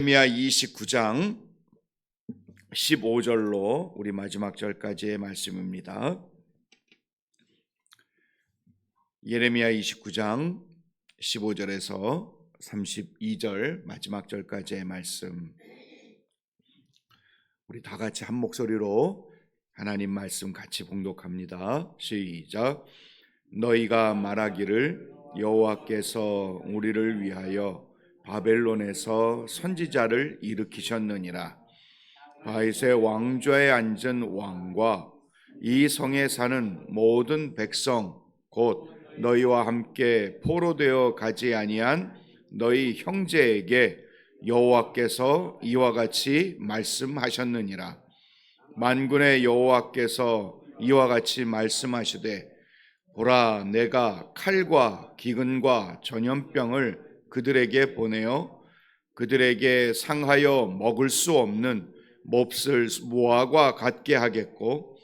예레미야 29장 15절로 우리 마지막 절까지의 말씀입니다. 예레미야 29장 15절에서 32절 마지막 절까지의 말씀, 우리 다 같이 한 목소리로 하나님 말씀 같이 봉독합니다. 시작. 너희가 말하기를 여호와께서 우리를 위하여 바벨론에서 선지자를 일으키셨느니라. 다윗의 왕좌에 앉은 왕과 이 성에 사는 모든 백성 곧 너희와 함께 포로되어 가지 아니한 너희 형제에게 여호와께서 이와 같이 말씀하셨느니라. 만군의 여호와께서 이와 같이 말씀하시되 보라, 내가 칼과 기근과 전염병을 그들에게 보내어 그들에게 상하여 먹을 수 없는 몹쓸 무화과 같게 하겠고,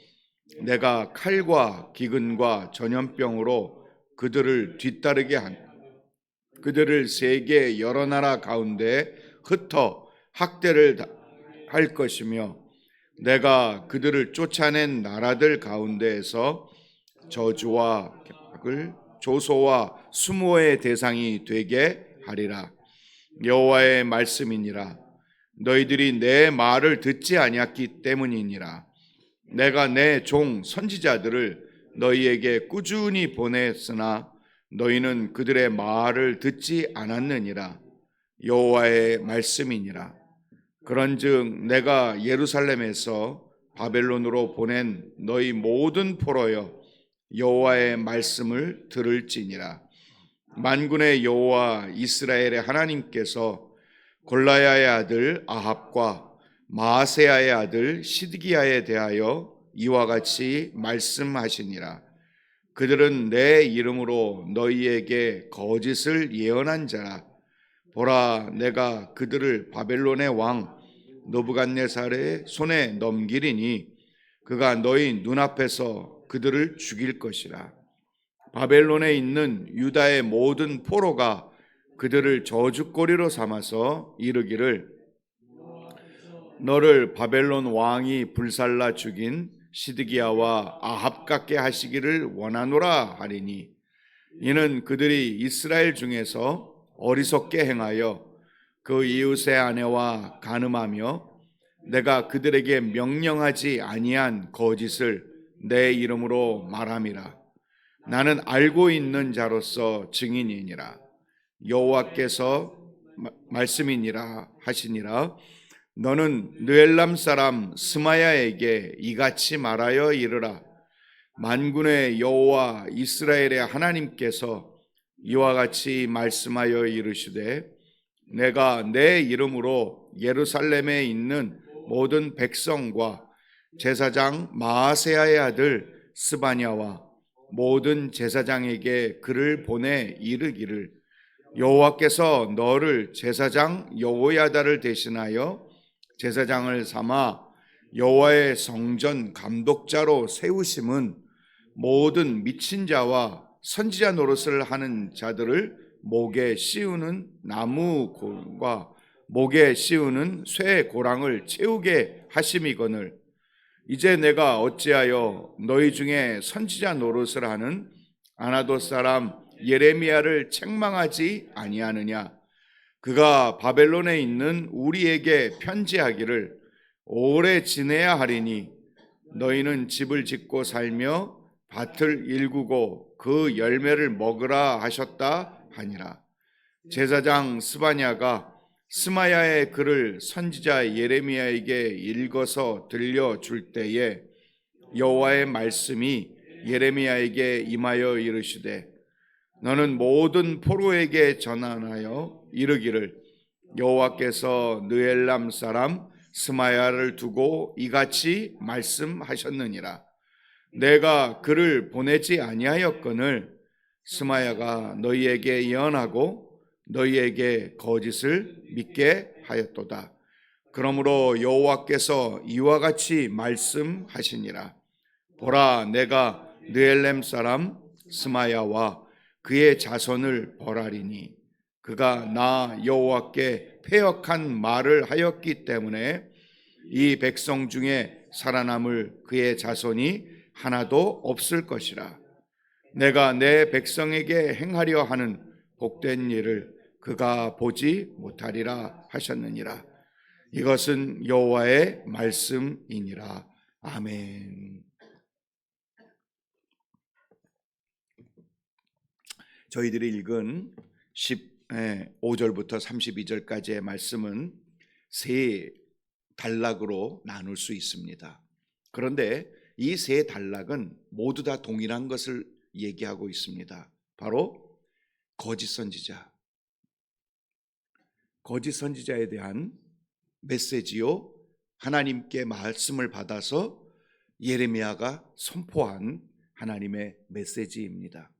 내가 칼과 기근과 전염병으로 그들을 뒤따르게 그들을 세계 여러 나라 가운데 흩어 학대를 할 것이며, 내가 그들을 쫓아낸 나라들 가운데에서 저주와 격을 조소와 수모의 대상이 되게 하리라. 여호와의 말씀이니라. 너희들이 내 말을 듣지 아니했기 때문이니라. 내가 내 종 선지자들을 너희에게 꾸준히 보냈으나 너희는 그들의 말을 듣지 않았느니라. 여호와의 말씀이니라. 그런즉 내가 예루살렘에서 바벨론으로 보낸 너희 모든 포로여, 여호와의 말씀을 들을지니라. 만군의 여호와 이스라엘의 하나님께서 골라야의 아들 아합과 마아세야의 아들 시드기야에 대하여 이와 같이 말씀하시니라. 그들은 내 이름으로 너희에게 거짓을 예언한 자라. 보라, 내가 그들을 바벨론의 왕 느부갓네살의 손에 넘기리니 그가 너희 눈앞에서 그들을 죽일 것이라. 바벨론에 있는 유다의 모든 포로가 그들을 저주거리로 삼아서 이르기를, 너를 바벨론 왕이 불살라 죽인 시드기야와 아합 같게 하시기를 원하노라 하리니, 이는 그들이 이스라엘 중에서 어리석게 행하여 그 이웃의 아내와 간음하며 내가 그들에게 명령하지 아니한 거짓을 내 이름으로 말함이라. 나는 알고 있는 자로서 증인이니라. 여호와께서 말씀이니라 하시니라. 너는 느엘람 사람 스마야에게 이같이 말하여 이르라. 만군의 여호와 이스라엘의 하나님께서 이와 같이 말씀하여 이르시되, 내가 내 이름으로 예루살렘에 있는 모든 백성과 제사장 마아세야의 아들 스바냐와 모든 제사장에게 글을 보내 이르기를, 여호와께서 너를 제사장 여호야다를 대신하여 제사장을 삼아 여호와의 성전 감독자로 세우심은 모든 미친 자와 선지자 노릇을 하는 자들을 목에 씌우는 나무 골과 목에 씌우는 쇠 고랑을 채우게 하심이거늘, 이제 내가 어찌하여 너희 중에 선지자 노릇을 하는 아나돗 사람 예레미야를 책망하지 아니하느냐. 그가 바벨론에 있는 우리에게 편지하기를 오래 지내야 하리니 너희는 집을 짓고 살며 밭을 일구고 그 열매를 먹으라 하셨다 하니라. 제사장 스바냐가 스마야의 글을 선지자 예레미야에게 읽어서 들려줄 때에 여호와의 말씀이 예레미야에게 임하여 이르시되, 너는 모든 포로에게 전하여 이르기를, 여호와께서 느엘람 사람 스마야를 두고 이같이 말씀하셨느니라. 내가 그를 보내지 아니하였거늘 스마야가 너희에게 예언하고 너희에게 거짓을 믿게 하였도다. 그러므로 여호와께서 이와 같이 말씀하시니라. 보라, 내가 느엘렘 사람 스마야와 그의 자손을 벌하리니 그가 나 여호와께 패역한 말을 하였기 때문에 이 백성 중에 살아남을 그의 자손이 하나도 없을 것이라. 내가 내 백성에게 행하려 하는 복된 일을 그가 보지 못하리라 하셨느니라. 이것은 여호와의 말씀이니라. 아멘. 저희들이 읽은 15절부터 32절까지의 말씀은 세 단락으로 나눌 수 있습니다. 그런데 이 세 단락은 모두 다 동일한 것을 얘기하고 있습니다. 바로 거짓 선지자. 거짓 선지자에 대한 메시지요. 하나님께 말씀을 받아서 예레미야가 선포한 하나님의 메시지입니다.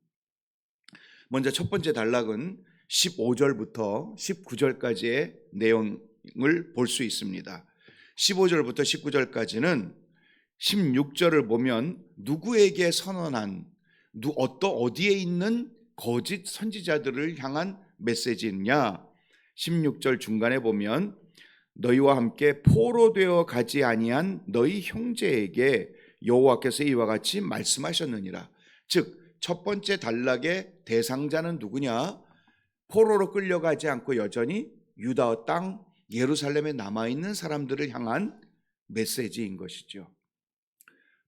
먼저 첫 번째 단락은 15절부터 19절까지의 내용을 볼 수 있습니다. 15절부터 19절까지는 16절을 보면 누구에게 선언한 어디에 있는 거짓 선지자들을 향한 메시지냐. 16절 중간에 보면 너희와 함께 포로되어 가지 아니한 너희 형제에게 여호와께서 이와 같이 말씀하셨느니라. 즉 첫 번째 단락의 대상자는 누구냐? 포로로 끌려가지 않고 여전히 유다 땅 예루살렘에 남아있는 사람들을 향한 메시지인 것이죠.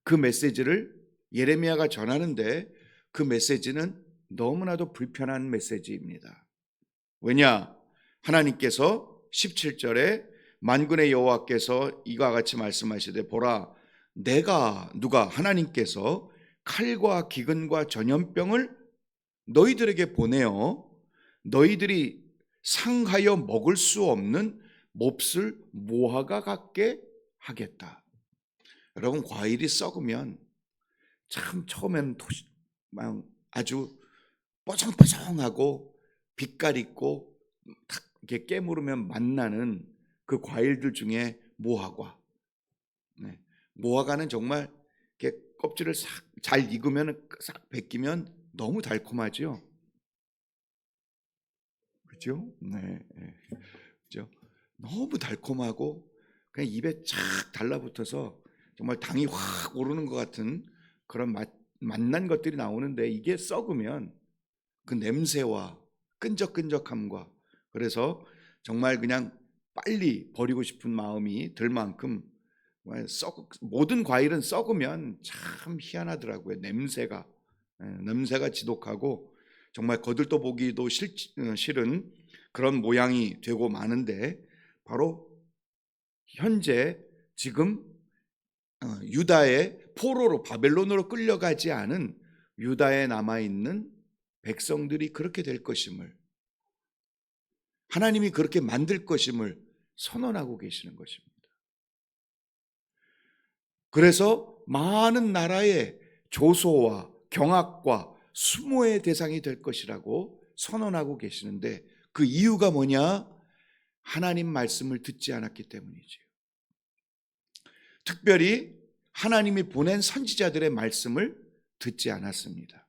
그 메시지를 예레미야가 전하는데 그 메시지는 너무나도 불편한 메시지입니다. 왜냐? 하나님께서 17절에 만군의 여호와께서 이와 같이 말씀하시되 보라 누가 하나님께서 칼과 기근과 전염병을 너희들에게 보내어 너희들이 상하여 먹을 수 없는 몹쓸 무화과 같게 하겠다. 여러분, 과일이 썩으면 참 처음에는 아주 뽀송뽀송하고 빛깔 있고 이렇게 깨물으면 맛나는 그 과일들 중에 무화과. 무화과는 정말 이렇게 껍질을 싹 잘 익으면 싹 벗기면 너무 달콤하죠. 그렇죠? 네, 그렇죠. 너무 달콤하고 그냥 입에 착 달라붙어서 정말 당이 확 오르는 것 같은 그런 맛난 것들이 나오는데 이게 썩으면 그 냄새와 끈적끈적함과 그래서 정말 그냥 빨리 버리고 싶은 마음이 들 만큼 모든 과일은 썩으면 참 희한하더라고요. 냄새가 지독하고 정말 거들떠보기도 싫은 그런 모양이 되고 마는데 바로 현재 지금 유다의 포로로 바벨론으로 끌려가지 않은 유다에 남아있는 백성들이 그렇게 될 것임을 하나님이 그렇게 만들 것임을 선언하고 계시는 것입니다. 그래서 많은 나라의 조소와 경악과 수모의 대상이 될 것이라고 선언하고 계시는데 그 이유가 뭐냐? 하나님 말씀을 듣지 않았기 때문이지요. 특별히 하나님이 보낸 선지자들의 말씀을 듣지 않았습니다.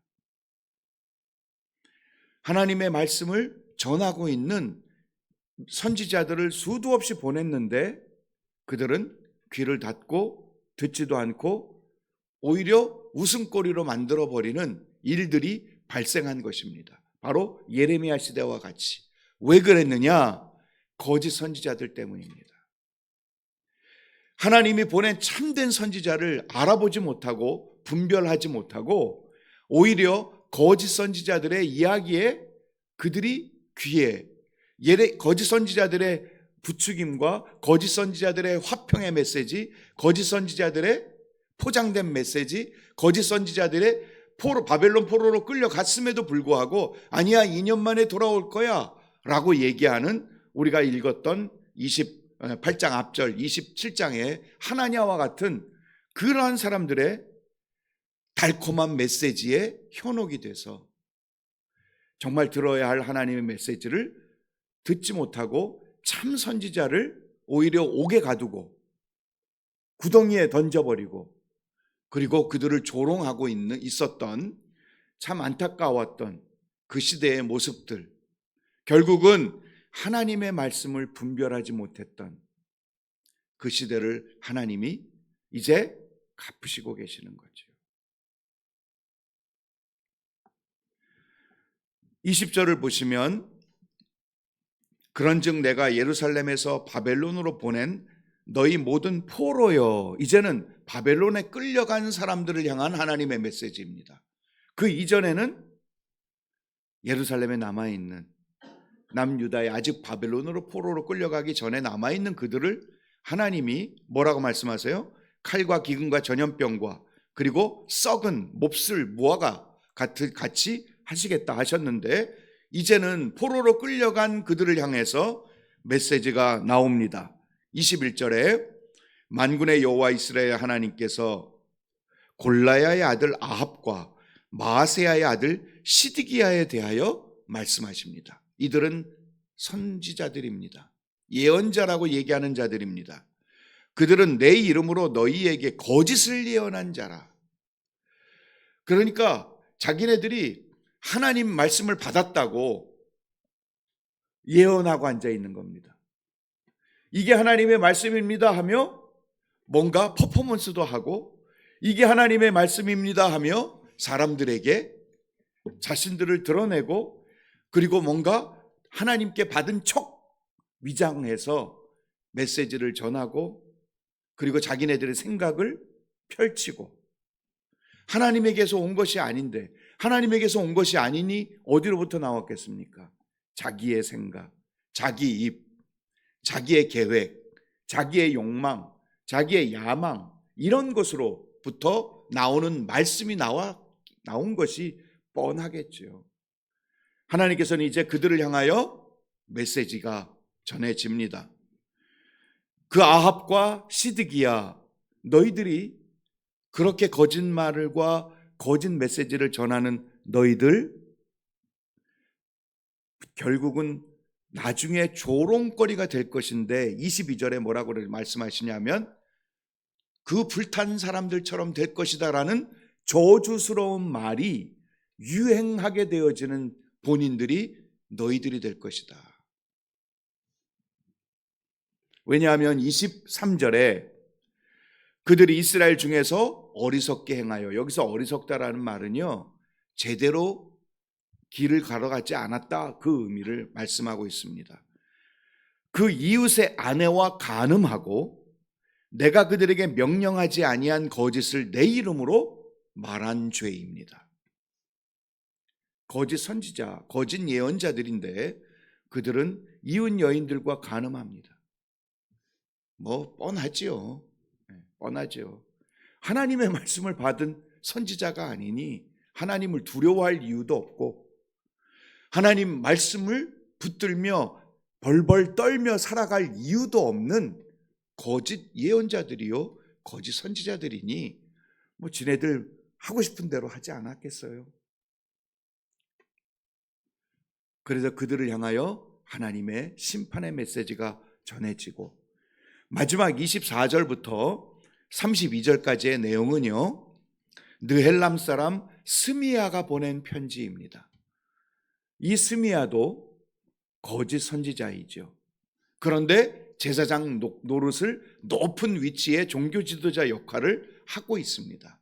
하나님의 말씀을 전하고 있는 선지자들을 수도 없이 보냈는데 그들은 귀를 닫고 듣지도 않고 오히려 웃음거리로 만들어버리는 일들이 발생한 것입니다. 바로 예레미야 시대와 같이. 왜 그랬느냐? 거짓 선지자들 때문입니다. 하나님이 보낸 참된 선지자를 알아보지 못하고 분별하지 못하고 오히려 거짓 선지자들의 이야기에 그들이 귀에 거짓 선지자들의 부추김과 거짓 선지자들의 화평의 메시지, 거짓 선지자들의 포장된 메시지, 거짓 선지자들의 바벨론 포로로 끌려갔음에도 불구하고 아니야 2년 만에 돌아올 거야 라고 얘기하는 우리가 읽었던 28장 앞절 27장의 하나냐와 같은 그러한 사람들의 달콤한 메시지에 현혹이 돼서 정말 들어야 할 하나님의 메시지를 듣지 못하고 참 선지자를 오히려 옥에 가두고 구덩이에 던져버리고 그리고 그들을 조롱하고 있었던 참 안타까웠던 그 시대의 모습들, 결국은 하나님의 말씀을 분별하지 못했던 그 시대를 하나님이 이제 갚으시고 계시는 거죠. 20절을 보시면 그런즉 내가 예루살렘에서 바벨론으로 보낸 너희 모든 포로여, 이제는 바벨론에 끌려간 사람들을 향한 하나님의 메시지입니다. 그 이전에는 예루살렘에 남아있는 남유다에 아직 바벨론으로 포로로 끌려가기 전에 남아있는 그들을 하나님이 뭐라고 말씀하세요? 칼과 기근과 전염병과 그리고 썩은 몹쓸 무화과 같이 하시겠다 하셨는데, 이제는 포로로 끌려간 그들을 향해서 메시지가 나옵니다. 21절에 만군의 여호와 이스라엘 하나님께서 골라야의 아들 아합과 마아세야의 아들 시드기야에 대하여 말씀하십니다. 이들은 선지자들입니다. 예언자라고 얘기하는 자들입니다. 그들은 내 이름으로 너희에게 거짓을 예언한 자라. 그러니까 자기네들이 하나님 말씀을 받았다고 예언하고 앉아 있는 겁니다. 이게 하나님의 말씀입니다 하며 뭔가 퍼포먼스도 하고, 이게 하나님의 말씀입니다 하며 사람들에게 자신들을 드러내고, 그리고 뭔가 하나님께 받은 척 위장해서 메시지를 전하고, 그리고 자기네들의 생각을 펼치고, 하나님에게서 온 것이 아닌데, 하나님에게서 온 것이 아니니 어디로부터 나왔겠습니까? 자기의 생각, 자기 입, 자기의 계획, 자기의 욕망, 자기의 야망, 이런 것으로부터 나오는 말씀이 나온 것이 뻔하겠죠. 하나님께서는 이제 그들을 향하여 메시지가 전해집니다. 그 아합과 시드기야, 너희들이 그렇게 거짓말과 거짓 메시지를 전하는 너희들, 결국은 나중에 조롱거리가 될 것인데, 22절에 뭐라고 말씀하시냐면 그 불탄 사람들처럼 될 것이다라는 저주스러운 말이 유행하게 되어지는 본인들이 너희들이 될 것이다. 왜냐하면 23절에 그들이 이스라엘 중에서 어리석게 행하여, 여기서 어리석다라는 말은요, 제대로 길을 걸어가지 않았다, 그 의미를 말씀하고 있습니다. 그 이웃의 아내와 간음하고 내가 그들에게 명령하지 아니한 거짓을 내 이름으로 말한 죄입니다. 거짓 선지자, 거짓 예언자들인데 그들은 이웃 여인들과 간음합니다. 뭐 뻔하지요. 뻔하죠. 하나님의 말씀을 받은 선지자가 아니니 하나님을 두려워할 이유도 없고, 하나님 말씀을 붙들며 벌벌 떨며 살아갈 이유도 없는 거짓 예언자들이요, 거짓 선지자들이니 뭐 지네들 하고 싶은 대로 하지 않았겠어요. 그래서 그들을 향하여 하나님의 심판의 메시지가 전해지고, 마지막 24절부터 32절까지의 내용은요, 느헬람 사람 스미야가 보낸 편지입니다. 이 스미야도 거짓 선지자이죠. 그런데 제사장 노릇을 높은 위치의 종교 지도자 역할을 하고 있습니다.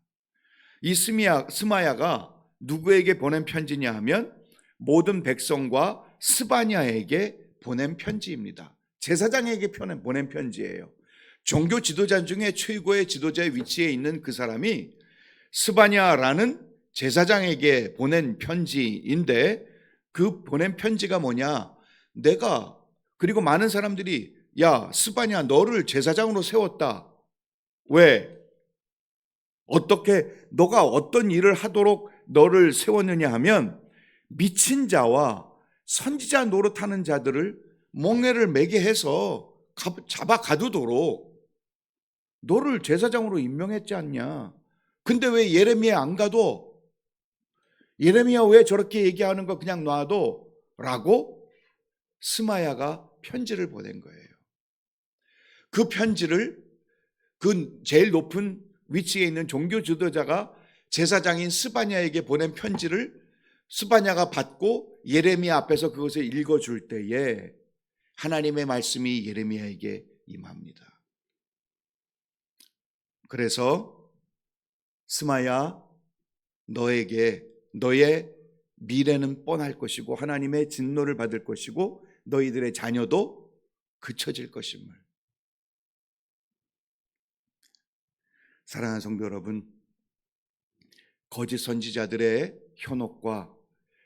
이 스마야가 누구에게 보낸 편지냐 하면 모든 백성과 스바냐에게 보낸 편지입니다. 제사장에게 보낸 편지예요. 종교 지도자 중에 최고의 지도자의 위치에 있는 그 사람이 스바냐라는 제사장에게 보낸 편지인데, 그 보낸 편지가 뭐냐, 그리고 많은 사람들이 야, 스바냐, 너를 제사장으로 세웠다. 왜? 너가 어떤 일을 하도록 너를 세웠느냐 하면, 미친 자와 선지자 노릇하는 자들을 멍에를 매게 해서 잡아 가두도록 너를 제사장으로 임명했지 않냐. 근데 왜 예레미야 안 가도? 예레미야 왜 저렇게 얘기하는 거 그냥 놔도? 라고 스마야가 편지를 보낸 거예요. 그 편지를 그 제일 높은 위치에 있는 종교 지도자가 제사장인 스바냐에게 보낸 편지를 스바냐가 받고 예레미야 앞에서 그것을 읽어줄 때에 하나님의 말씀이 예레미야에게 임합니다. 그래서 스마야, 너의 미래는 뻔할 것이고 하나님의 진노를 받을 것이고 너희들의 자녀도 그쳐질 것임을. 사랑하는 성도 여러분, 거짓 선지자들의 현혹과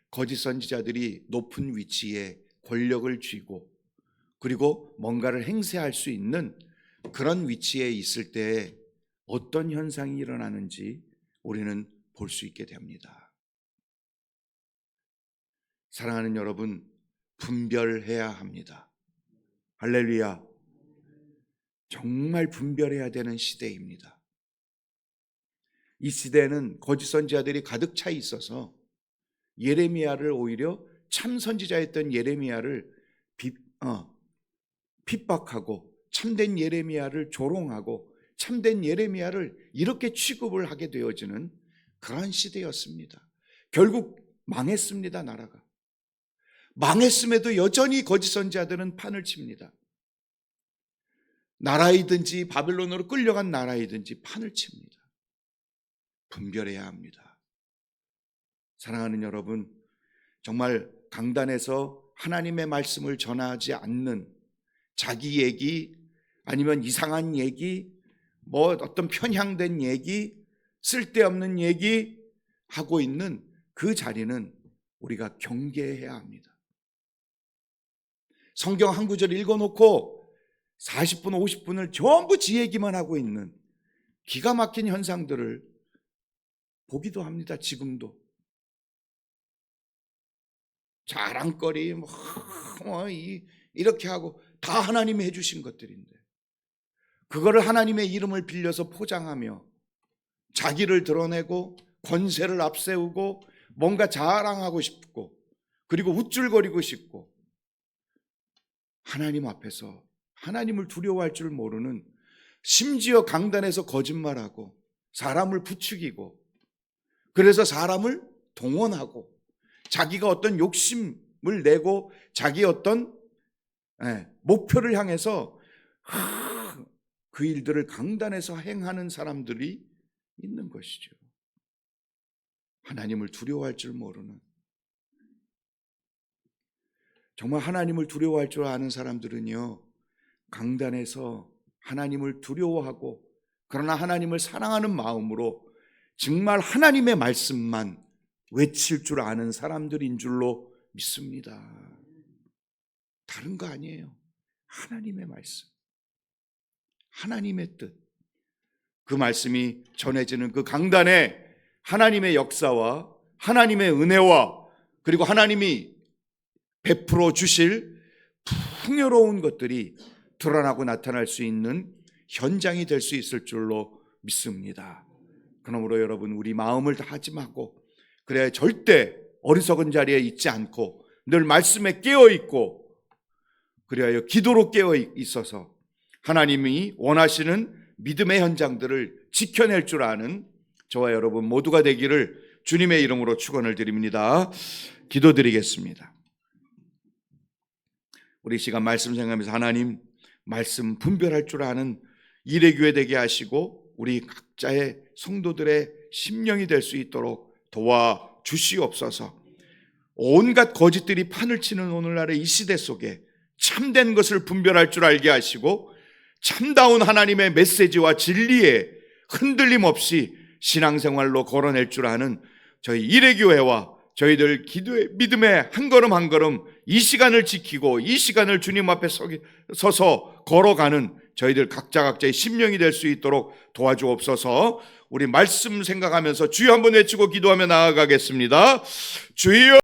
거짓 선지자들이 높은 위치에 권력을 쥐고 그리고 뭔가를 행세할 수 있는 그런 위치에 있을 때 어떤 현상이 일어나는지 우리는 볼 수 있게 됩니다. 사랑하는 여러분, 분별해야 합니다. 할렐루야. 정말 분별해야 되는 시대입니다. 이 시대에는 거짓 선지자들이 가득 차 있어서 예레미야를 오히려 참 선지자였던 예레미야를 핍박하고 참된 예레미야를 조롱하고 참된 예레미야를 이렇게 취급을 하게 되어지는 그런 시대였습니다. 결국 망했습니다. 나라가. 망했음에도 여전히 거짓 선지자들은 판을 칩니다. 나라이든지 바벨론으로 끌려간 나라이든지 판을 칩니다. 분별해야 합니다. 사랑하는 여러분, 정말 강단에서 하나님의 말씀을 전하지 않는 자기 얘기 아니면 이상한 얘기, 뭐 어떤 편향된 얘기, 쓸데없는 얘기 하고 있는 그 자리는 우리가 경계해야 합니다. 성경 한 구절 읽어놓고 40분, 50분을 전부 지 얘기만 하고 있는 기가 막힌 현상들을 보기도 합니다. 지금도. 자랑거리 이렇게 하고 다 하나님이 해주신 것들인데 그거를 하나님의 이름을 빌려서 포장하며 자기를 드러내고 권세를 앞세우고 뭔가 자랑하고 싶고 그리고 우쭐거리고 싶고 하나님 앞에서 하나님을 두려워할 줄 모르는, 심지어 강단에서 거짓말하고 사람을 부추기고 그래서 사람을 동원하고 자기가 어떤 욕심을 내고 자기 어떤 목표를 향해서 그 일들을 강단에서 행하는 사람들이 있는 것이죠. 하나님을 두려워할 줄 모르는, 정말 하나님을 두려워할 줄 아는 사람들은요, 강단에서 하나님을 두려워하고 그러나 하나님을 사랑하는 마음으로 정말 하나님의 말씀만 외칠 줄 아는 사람들인 줄로 믿습니다. 다른 거 아니에요. 하나님의 말씀, 하나님의 뜻, 그 말씀이 전해지는 그 강단에 하나님의 역사와 하나님의 은혜와 그리고 하나님이 베풀어 주실 풍요로운 것들이 드러나고 나타날 수 있는 현장이 될 수 있을 줄로 믿습니다. 그러므로 여러분, 우리 마음을 다하지 말고, 그래야 절대 어리석은 자리에 있지 않고 늘 말씀에 깨어 있고, 그래야 기도로 깨어 있어서 하나님이 원하시는 믿음의 현장들을 지켜낼 줄 아는 저와 여러분 모두가 되기를 주님의 이름으로 축원을 드립니다. 기도드리겠습니다. 우리 시간 말씀 생각하면서 하나님 말씀 분별할 줄 아는 일의 교회 되게 하시고 우리 각자의 성도들의 심령이 될 수 있도록 도와주시옵소서. 온갖 거짓들이 판을 치는 오늘날의 이 시대 속에 참된 것을 분별할 줄 알게 하시고 참다운 하나님의 메시지와 진리에 흔들림 없이 신앙생활로 걸어낼 줄 아는 저희 일회교회와 저희들 기도의 믿음의 한 걸음 한 걸음 이 시간을 지키고 이 시간을 주님 앞에 서서 걸어가는 저희들 각자의 심령이 될 수 있도록 도와주옵소서. 우리 말씀 생각하면서 주여 한번 외치고 기도하며 나아가겠습니다. 주여.